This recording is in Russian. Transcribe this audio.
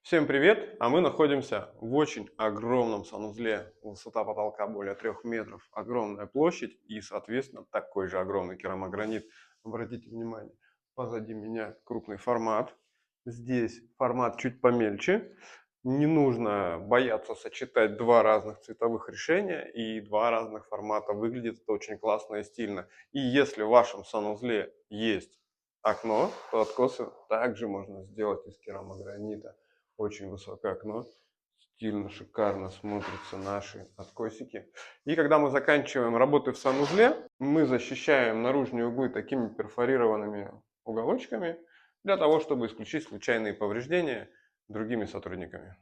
Всем привет! А мы находимся в очень огромном санузле. Высота потолка более 3 метров, огромная площадь и, соответственно, такой же огромный керамогранит. Обратите внимание, позади меня крупный формат. Здесь формат чуть помельче. Не нужно бояться сочетать два разных цветовых решения и два разных формата. Выглядит это очень классно и стильно. И если в вашем санузле есть окно, то откосы также можно сделать из керамогранита. Очень высокое окно, стильно, шикарно смотрятся наши откосики. И когда мы заканчиваем работы в санузле, мы защищаем наружные углы такими перфорированными уголочками для того, чтобы исключить случайные повреждения другими сотрудниками.